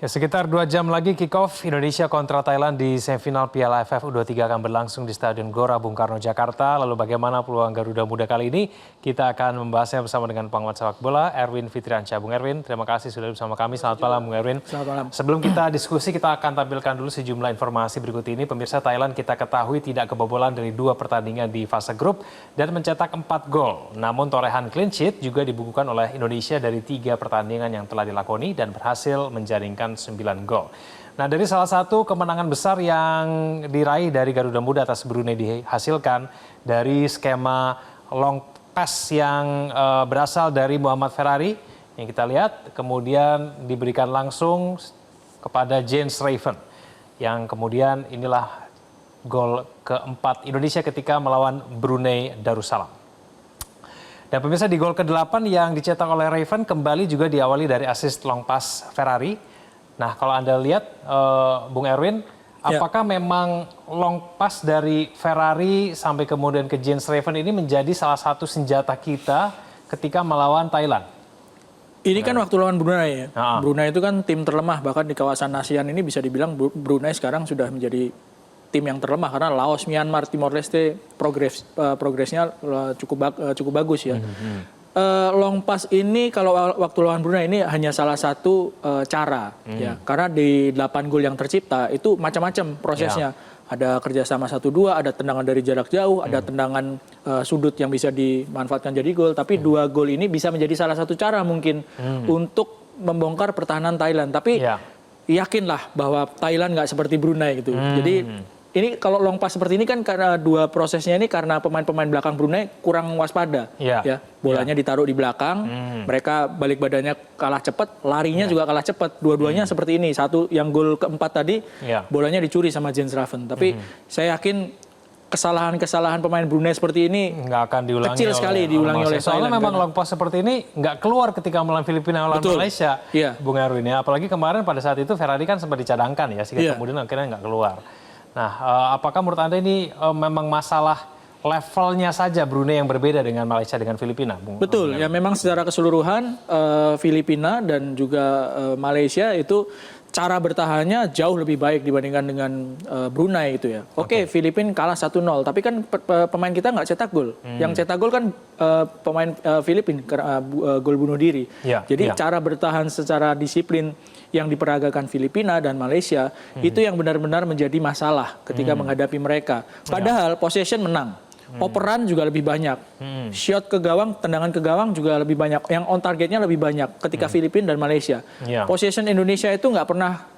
Ya, sekitar 2 jam lagi kick-off Indonesia kontra Thailand di semifinal Piala AFF U23 akan berlangsung di Stadion Gelora Bung Karno, Jakarta. Lalu bagaimana peluang Garuda Muda kali ini? Kita akan membahasnya bersama dengan pengamat sepak bola, Erwin Fitriansyah. Bung Erwin, terima kasih sudah bersama kami. Selamat malam, Bung Erwin. Selamat malam. Sebelum kita diskusi, kita akan tampilkan dulu sejumlah informasi berikut ini. Pemirsa, Thailand kita ketahui tidak kebobolan dari 2 pertandingan di fase grup dan mencetak 4 gol. Namun torehan clean sheet juga dibukukan oleh Indonesia dari 3 pertandingan yang telah dilakoni dan berhasil menjaringkan 9 gol. Nah, dari salah satu kemenangan besar yang diraih dari Garuda Muda atas Brunei dihasilkan dari skema long pass yang berasal dari Muhammad Ferrari yang kita lihat, kemudian diberikan langsung kepada Jens Raven yang kemudian inilah gol keempat Indonesia ketika melawan Brunei Darussalam. Dan pemirsa, di gol ke-8 yang dicetak oleh Raven kembali juga diawali dari assist long pass Ferrari. Nah, kalau Anda lihat, Bung Erwin, apakah memang long pass dari Ferrari sampai kemudian ke Jens Raven ini menjadi salah satu senjata kita ketika melawan Thailand? Ini kan waktu lawan Brunei ya. Brunei itu kan tim terlemah, bahkan di kawasan ASEAN ini bisa dibilang Brunei sekarang sudah menjadi tim yang terlemah karena Laos, Myanmar, Timor Leste progresnya cukup bagus ya. Long pass ini kalau waktu lawan Brunei ini hanya salah satu cara ya, karena di 8 gol yang tercipta itu macam-macam prosesnya. Ada kerjasama 1-2, ada tendangan dari jarak jauh, ada tendangan sudut yang bisa dimanfaatkan jadi gol. Tapi 2 gol ini bisa menjadi salah satu cara mungkin untuk membongkar pertahanan Thailand. Tapi yakinlah bahwa Thailand nggak seperti Brunei gitu. Jadi ini kalau long pass seperti ini kan karena 2 prosesnya ini karena pemain-pemain belakang Brunei kurang waspada. Ya, bolanya ditaruh di belakang, mereka balik badannya kalah cepat, larinya juga kalah cepat. Dua-duanya seperti ini. Satu yang gol keempat tadi, bolanya dicuri sama Jens Raven. Tapi saya yakin kesalahan-kesalahan pemain Brunei seperti ini nggak akan diulangi kecil sekali diulangi oleh Thailand. Soalnya memang long pass seperti ini nggak keluar ketika melawan Filipina melawan Malaysia, Bung Erwin ya. Apalagi kemarin pada saat itu Ferrari kan sempat dicadangkan ya, sehingga kemudian akhirnya nggak keluar. Nah, apakah menurut Anda ini memang masalah levelnya saja Brunei yang berbeda dengan Malaysia dengan Filipina? Betul, ya memang secara keseluruhan Filipina dan juga Malaysia itu cara bertahannya jauh lebih baik dibandingkan dengan Brunei itu ya. Oke, Filipina kalah 1-0, tapi kan pemain kita nggak cetak gol. Yang cetak gol kan pemain Filipina, gol bunuh diri. Jadi cara bertahan secara disiplin yang diperagakan Filipina dan Malaysia itu yang benar-benar menjadi masalah ketika menghadapi mereka. Padahal possession menang. Operan juga lebih banyak, shot ke gawang, tendangan ke gawang juga lebih banyak, yang on targetnya lebih banyak ketika Filipina dan Malaysia. Possession Indonesia itu nggak pernah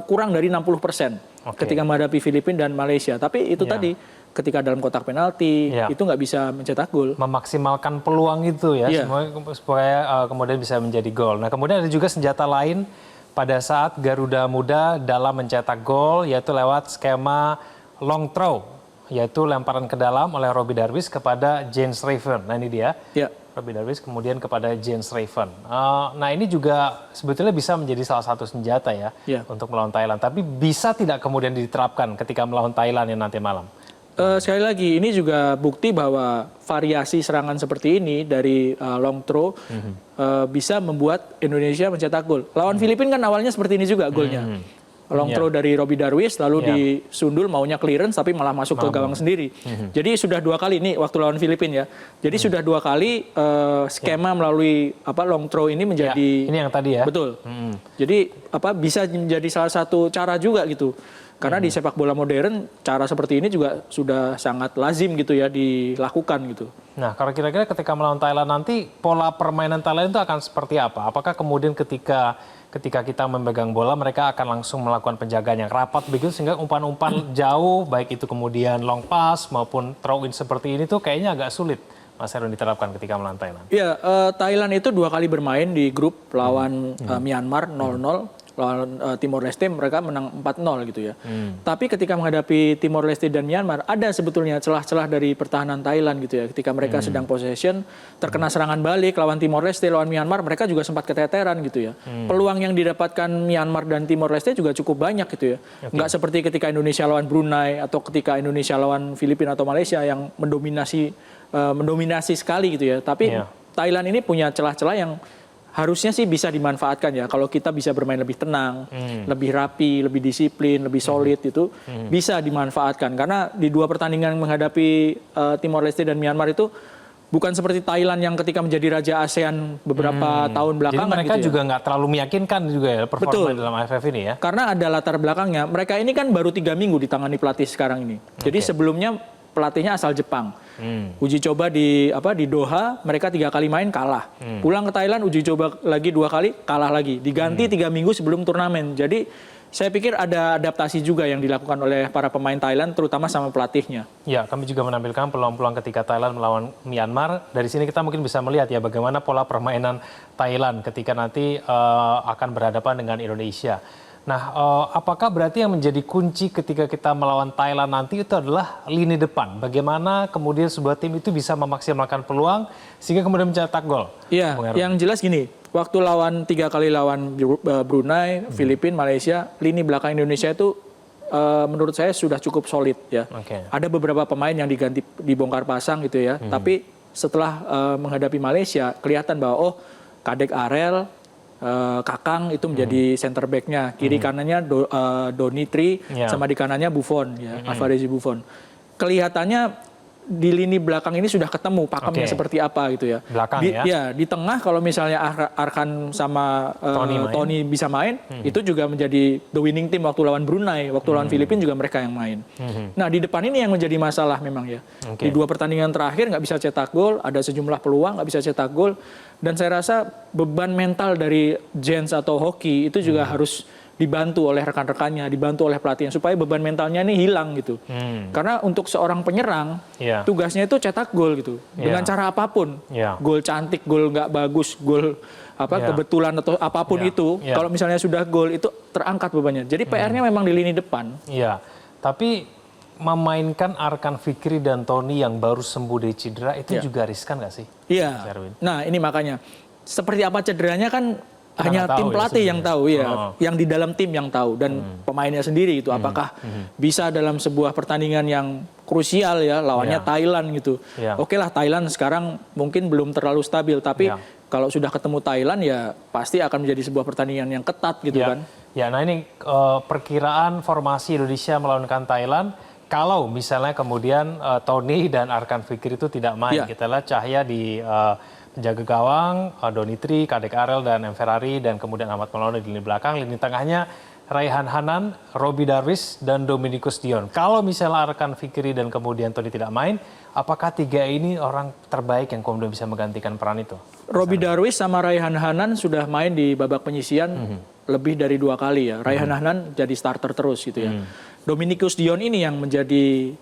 kurang dari 60% ketika menghadapi Filipina dan Malaysia. Tapi itu tadi, ketika dalam kotak penalti, itu nggak bisa mencetak gol. Memaksimalkan peluang itu ya, supaya kemudian bisa menjadi gol. Nah, kemudian ada juga senjata lain pada saat Garuda Muda dalam mencetak gol, yaitu lewat skema long throw, yaitu lemparan ke dalam oleh Robby Darwish kepada Jens Raven. Nah, ini dia, Robby Darwish kemudian kepada Jens Raven. Nah, ini juga sebetulnya bisa menjadi salah satu senjata ya untuk melawan Thailand. Tapi bisa tidak kemudian diterapkan ketika melawan Thailand yang nanti malam? Sekali lagi, ini juga bukti bahwa variasi serangan seperti ini dari long throw bisa membuat Indonesia mencetak gol. Lawan Filipina kan awalnya seperti ini juga golnya. Long throw dari Robby Darwish, lalu disundul maunya clearance tapi malah masuk ke gawang sendiri. Jadi sudah 2 kali ini waktu lawan Filipina ya. Jadi sudah 2 kali skema melalui long throw ini menjadi ini yang tadi ya. Betul. Jadi bisa menjadi salah satu cara juga gitu. Karena di sepak bola modern cara seperti ini juga sudah sangat lazim gitu ya dilakukan gitu. Nah, kalau kira-kira ketika melawan Thailand nanti pola permainan Thailand itu akan seperti apa? Apakah kemudian ketika kita memegang bola mereka akan langsung melakukan penjagaan yang rapat begitu sehingga umpan-umpan jauh baik itu kemudian long pass maupun throw in seperti ini tuh kayaknya agak sulit Mas Erwin diterapkan ketika melawan Thailand? Iya, Thailand itu 2 kali bermain di grup lawan Myanmar 0-0. Lawan Timor Leste mereka menang 4-0 gitu ya. Tapi ketika menghadapi Timor Leste dan Myanmar ada sebetulnya celah-celah dari pertahanan Thailand gitu ya. Ketika mereka sedang possession terkena serangan balik lawan Timor Leste, lawan Myanmar mereka juga sempat keteteran gitu ya. Peluang yang didapatkan Myanmar dan Timor Leste juga cukup banyak gitu ya. Nggak seperti ketika Indonesia lawan Brunei atau ketika Indonesia lawan Filipina atau Malaysia yang mendominasi sekali gitu ya. Tapi Thailand ini punya celah-celah yang harusnya sih bisa dimanfaatkan ya. Kalau kita bisa bermain lebih tenang, lebih rapi, lebih disiplin, lebih solid itu bisa dimanfaatkan. Karena di 2 pertandingan menghadapi Timor Leste dan Myanmar itu bukan seperti Thailand yang ketika menjadi raja ASEAN beberapa tahun belakangan. Jadi mereka gitu ya. juga nggak terlalu meyakinkan juga ya performa dalam AFF ini ya. Karena ada latar belakangnya. Mereka ini kan baru 3 minggu ditangani pelatih sekarang ini. Jadi sebelumnya pelatihnya asal Jepang. Uji coba di Doha, mereka 3 kali main kalah. Pulang ke Thailand, uji coba lagi 2 kali, kalah lagi. Diganti 3 minggu sebelum turnamen. Jadi saya pikir ada adaptasi juga yang dilakukan oleh para pemain Thailand, terutama sama pelatihnya. Ya, kami juga menampilkan peluang-peluang ketika Thailand melawan Myanmar. Dari sini kita mungkin bisa melihat ya bagaimana pola permainan Thailand ketika nanti akan berhadapan dengan Indonesia. Nah, apakah berarti yang menjadi kunci ketika kita melawan Thailand nanti itu adalah lini depan? Bagaimana kemudian sebuah tim itu bisa memaksimalkan peluang sehingga kemudian mencetak gol? Iya, yang jelas gini, waktu 3 kali lawan Brunei, Filipina, Malaysia, lini belakang Indonesia itu menurut saya sudah cukup solid ya. Ada beberapa pemain yang dibongkar pasang gitu ya, tapi setelah menghadapi Malaysia kelihatan bahwa Kadek Arel, Kakang itu menjadi center back-nya, kiri kanannya Donitri, sama di kanannya Buffon ya, Alvarez Buffon. Kelihatannya di lini belakang ini sudah ketemu pakemnya seperti apa gitu ya. Belakang di tengah kalau misalnya Arkan sama Tony bisa main, itu juga menjadi the winning team waktu lawan Brunei, waktu lawan Filipina juga mereka yang main. Nah di depan ini yang menjadi masalah memang ya. Di 2 pertandingan terakhir nggak bisa cetak gol, ada sejumlah peluang nggak bisa cetak gol, dan saya rasa beban mental dari Jens atau hoki itu juga harus dibantu oleh rekan-rekannya, dibantu oleh pelatihnya supaya beban mentalnya ini hilang gitu. Karena untuk seorang penyerang tugasnya itu cetak gol gitu. Dengan cara apapun. Gol cantik, gol nggak bagus, gol kebetulan atau apapun itu. Kalau misalnya sudah gol itu terangkat bebannya. Jadi PR-nya memang di lini depan. Iya. Tapi memainkan Arkan Fikri dan Tony yang baru sembuh dari cedera itu juga riskan nggak sih? Iya. Nah, ini makanya seperti apa cederanya kan hanya tim pelatih yang tahu ya, yang di dalam tim yang tahu dan pemainnya sendiri gitu. Apakah bisa dalam sebuah pertandingan yang krusial ya, lawannya Thailand gitu. Oke lah, Thailand sekarang mungkin belum terlalu stabil, tapi kalau sudah ketemu Thailand ya pasti akan menjadi sebuah pertandingan yang ketat gitu kan. Ya, nah ini perkiraan formasi Indonesia melawan Thailand. Kalau misalnya kemudian Tony dan Arkan Fikri itu tidak main, kita lihat Cahya di penjaga gawang, Donitri, Kadek Arel, dan M. Ferrari, dan kemudian Ahmad Maulana di lini belakang. Lini tengahnya Raihan Hanan, Robi Darwis, dan Dominikus Dion. Kalau misalnya Arkan Fikri dan kemudian Tony tidak main, apakah 3 ini orang terbaik yang kemudian bisa menggantikan peran itu? Robi Darwis sama Raihan Hanan sudah main di babak penyisian lebih dari 2 kali ya. Raihan Hanan jadi starter terus gitu ya. Dominikus Dion ini yang menjadi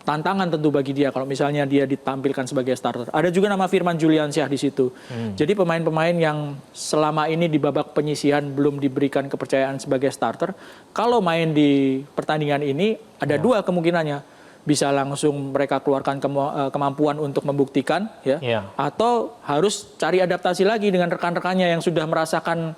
tantangan tentu bagi dia kalau misalnya dia ditampilkan sebagai starter. Ada juga nama Firman Juliansyah di situ. Jadi pemain-pemain yang selama ini di babak penyisihan belum diberikan kepercayaan sebagai starter, kalau main di pertandingan ini ada 2 kemungkinannya. Bisa langsung mereka keluarkan kemampuan untuk membuktikan ya, atau harus cari adaptasi lagi dengan rekan-rekannya yang sudah merasakan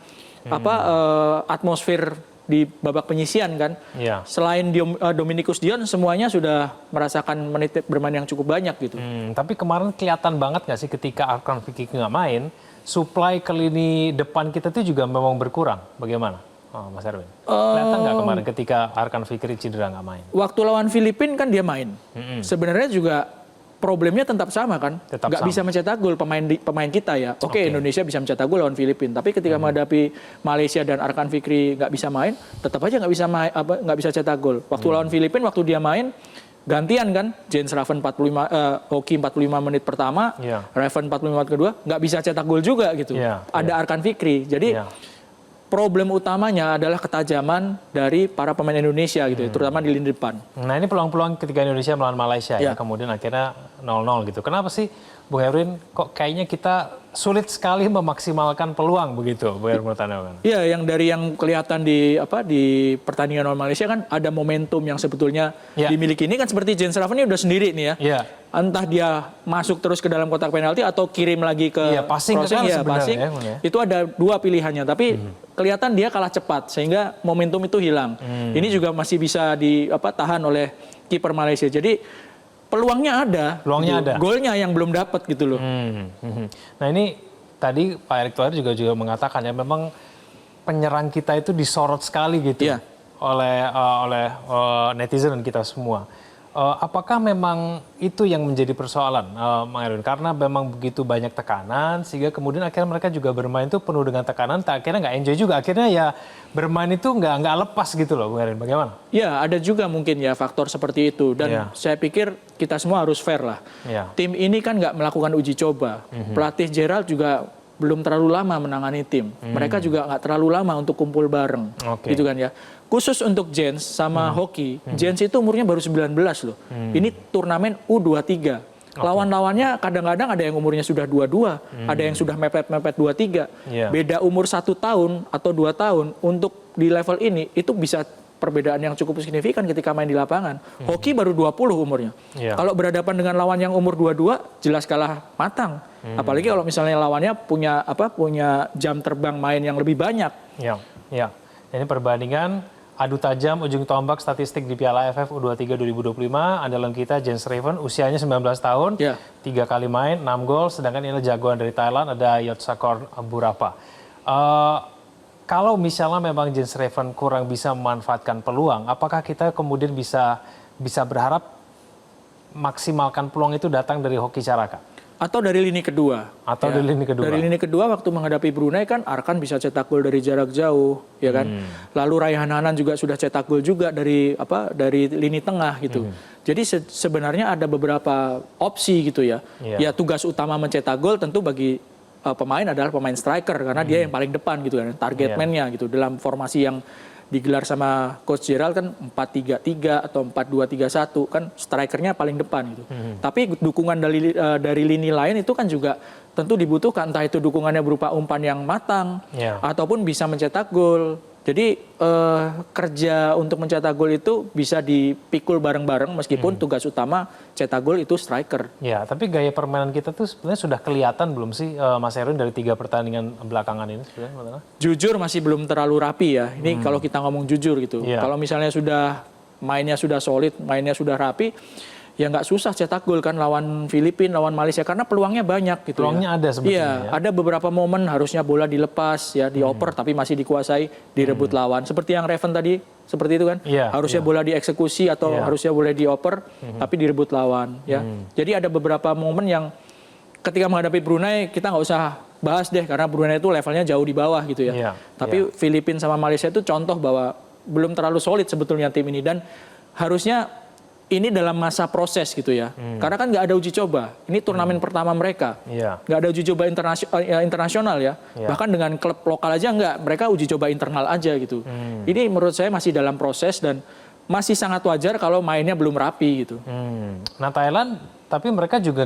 atmosfer di babak penyisian kan. Selain Dominikus Dion, semuanya sudah merasakan menit bermain yang cukup banyak gitu. Tapi kemarin kelihatan banget nggak sih ketika Arkan Fikri nggak main, supply ke lini depan kita itu juga memang berkurang. Bagaimana, Mas Erwin? Kelihatan nggak kemarin ketika Arkan Fikri cedera nggak main? Waktu lawan Filipina kan dia main. Sebenarnya juga problemnya tetap sama kan, nggak bisa mencetak gol pemain kita ya. Oke, Indonesia bisa mencetak gol lawan Filipina, tapi ketika menghadapi Malaysia dan Arkan Fikri nggak bisa main, tetap aja nggak bisa cetak gol. Waktu lawan Filipina, waktu dia main gantian kan, Jens Raven 45, Hoki 45 menit pertama, Raven 45 menit kedua, nggak bisa cetak gol juga gitu. Ada Arkan Fikri, jadi problem utamanya adalah ketajaman dari para pemain Indonesia gitu, terutama di lini depan. Nah ini peluang-peluang ketika Indonesia melawan Malaysia ya, kemudian akhirnya 0-0 gitu. Kenapa sih, Bung Erwin, kok kayaknya kita sulit sekali memaksimalkan peluang begitu, Bung Erwin menurut Anda kan? Iya, yang kelihatan di pertandingan lawan Malaysia kan ada momentum yang sebetulnya dimiliki. Ini kan seperti Jens Raven ini udah sendiri nih ya. Entah dia masuk terus ke dalam kotak penalti atau kirim lagi ke passing, passing. Itu ada 2 pilihannya, tapi kelihatan dia kalah cepat sehingga momentum itu hilang. Ini juga masih bisa ditahan oleh kiper Malaysia. Jadi peluangnya ada, ada. Golnya yang belum dapat gitu loh. Nah ini tadi Pak Erick Thohir juga mengatakan ya memang penyerang kita itu disorot sekali gitu oleh netizen dan kita semua. Apakah memang itu yang menjadi persoalan, Mang Erwin? Karena memang begitu banyak tekanan, sehingga kemudian akhirnya mereka juga bermain itu penuh dengan tekanan, akhirnya nggak enjoy juga. Akhirnya ya bermain itu nggak lepas gitu loh, Mang Erwin. Bagaimana? Ya, ada juga mungkin ya faktor seperti itu. Dan saya pikir kita semua harus fair lah. Tim ini kan nggak melakukan uji coba. Pelatih Gerald juga belum terlalu lama menangani tim. Mereka juga nggak terlalu lama untuk kumpul bareng. Gitu kan ya. Khusus untuk Jens sama hoki, Jens itu umurnya baru 19 loh. Ini turnamen U23. Lawan-lawannya kadang-kadang ada yang umurnya sudah 22, ada yang sudah mepet-mepet 23. Beda umur 1 tahun atau 2 tahun untuk di level ini itu bisa perbedaan yang cukup signifikan ketika main di lapangan. Hoki baru 20 umurnya. Kalau berhadapan dengan lawan yang umur 22 jelas kalah matang. Apalagi kalau misalnya lawannya punya jam terbang main yang lebih banyak. Ini perbandingan adu tajam ujung tombak statistik di Piala AFF U23 2025. Andalan kita Jens Raven usianya 19 tahun, 3 kali main, 6 gol. Sedangkan ini jagoan dari Thailand ada Yotsakor Burapa. Kalau misalnya memang Jens Raven kurang bisa memanfaatkan peluang, apakah kita kemudian bisa berharap maksimalkan peluang itu datang dari Hoki Caraka? Atau dari lini kedua. Dari lini kedua. Dari lini kedua waktu menghadapi Brunei kan Arkan bisa cetak gol dari jarak jauh, ya kan. Lalu Raihan Hanan juga sudah cetak gol juga dari lini tengah gitu. Jadi sebenarnya ada beberapa opsi gitu ya. Ya tugas utama mencetak gol tentu bagi pemain adalah pemain striker karena dia yang paling depan gitu kan, target man-nya gitu dalam formasi yang digelar sama Coach Gerald kan 4-3-3 atau 4-2-3-1 kan strikernya paling depan gitu. Tapi dukungan dari lini lain itu kan juga tentu dibutuhkan, entah itu dukungannya berupa umpan yang matang ataupun bisa mencetak gol. Jadi kerja untuk mencetak gol itu bisa dipikul bareng-bareng meskipun tugas utama cetak gol itu striker. Ya, tapi gaya permainan kita tuh sebenarnya sudah kelihatan belum sih Mas Erwin dari 3 pertandingan belakangan ini sebenarnya? Jujur masih belum terlalu rapi ya. Ini kalau kita ngomong jujur gitu. Kalau misalnya mainnya sudah solid, mainnya sudah rapi, ya nggak susah cetak gol kan lawan Filipina, lawan Malaysia karena peluangnya banyak gitu. Peluangnya ada sebetulnya. Iya, ada beberapa momen harusnya bola dilepas ya, dioper tapi masih dikuasai, direbut lawan. Seperti yang Raven tadi, seperti itu kan. Harusnya bola dieksekusi atau harusnya boleh dioper tapi direbut lawan ya. Jadi ada beberapa momen yang ketika menghadapi Brunei kita nggak usah bahas deh karena Brunei itu levelnya jauh di bawah gitu ya. Tapi Filipina sama Malaysia itu contoh bahwa belum terlalu solid sebetulnya tim ini dan harusnya ini dalam masa proses gitu ya. Karena kan nggak ada uji coba. Ini turnamen pertama mereka. Nggak ada uji coba internasional ya. Bahkan dengan klub lokal aja nggak. Mereka uji coba internal aja gitu. Ini menurut saya masih dalam proses dan masih sangat wajar kalau mainnya belum rapi gitu. Nah Thailand, tapi mereka juga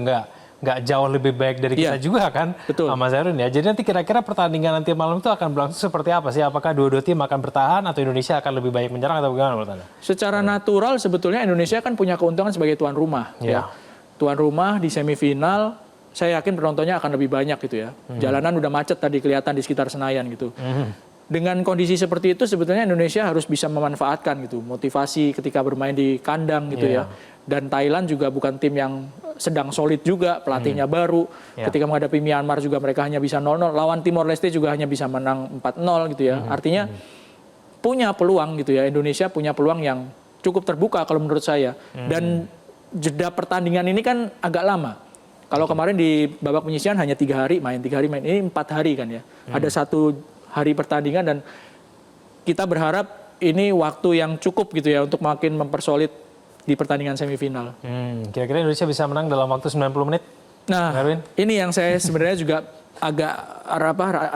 nggak jauh lebih baik dari kita juga kan, Mas Erwin ya. Jadi nanti kira-kira pertandingan nanti malam itu akan berlangsung seperti apa sih? Apakah dua-dua tim akan bertahan atau Indonesia akan lebih baik menyerang atau bagaimana menurut Anda? Secara natural sebetulnya Indonesia kan punya keuntungan sebagai tuan rumah. Tuan rumah di semifinal, saya yakin penontonnya akan lebih banyak gitu ya. Jalanan udah macet tadi kelihatan di sekitar Senayan gitu. Dengan kondisi seperti itu sebetulnya Indonesia harus bisa memanfaatkan gitu motivasi ketika bermain di kandang gitu ya. Dan Thailand juga bukan tim yang sedang solid juga, pelatihnya baru. Ketika menghadapi Myanmar juga mereka hanya bisa 0-0. Lawan Timor Leste juga hanya bisa menang 4-0 gitu ya. Artinya punya peluang gitu ya. Indonesia punya peluang yang cukup terbuka kalau menurut saya. Dan jeda pertandingan ini kan agak lama. Kalau kemarin di babak penyisihan hanya 3 hari main. Ini 4 hari kan ya. Ada 1 hari pertandingan dan kita berharap ini waktu yang cukup gitu ya untuk makin mempersolid di pertandingan semifinal. Kira-kira Indonesia bisa menang dalam waktu 90 menit? Nah, ini yang saya sebenarnya juga agak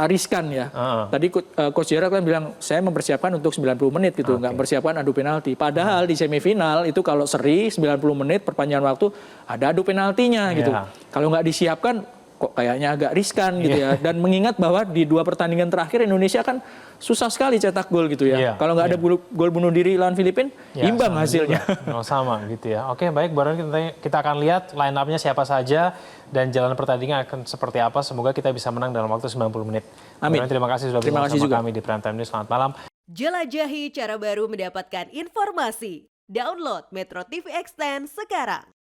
riskan ya. Tadi Coach Gerald kan bilang saya mempersiapkan untuk 90 menit gitu, nggak mempersiapkan adu penalti. Padahal di semifinal itu kalau seri 90 menit perpanjangan waktu ada adu penaltinya gitu. Kalau nggak disiapkan kok kayaknya agak riskan gitu ya. Dan mengingat bahwa di 2 pertandingan terakhir Indonesia kan susah sekali cetak gol gitu ya. Kalau nggak ada gol bunuh diri lawan Filipina, imbang hasilnya. Sama gitu ya. Oke, baik, baru kita akan lihat line up-nya siapa saja dan jalan pertandingan akan seperti apa. Semoga kita bisa menang dalam waktu 90 menit. Amin. Terima kasih sudah bersama kami di Prime Time News. Selamat malam. Jelajahi cara baru mendapatkan informasi. Download Metro TV Extend sekarang.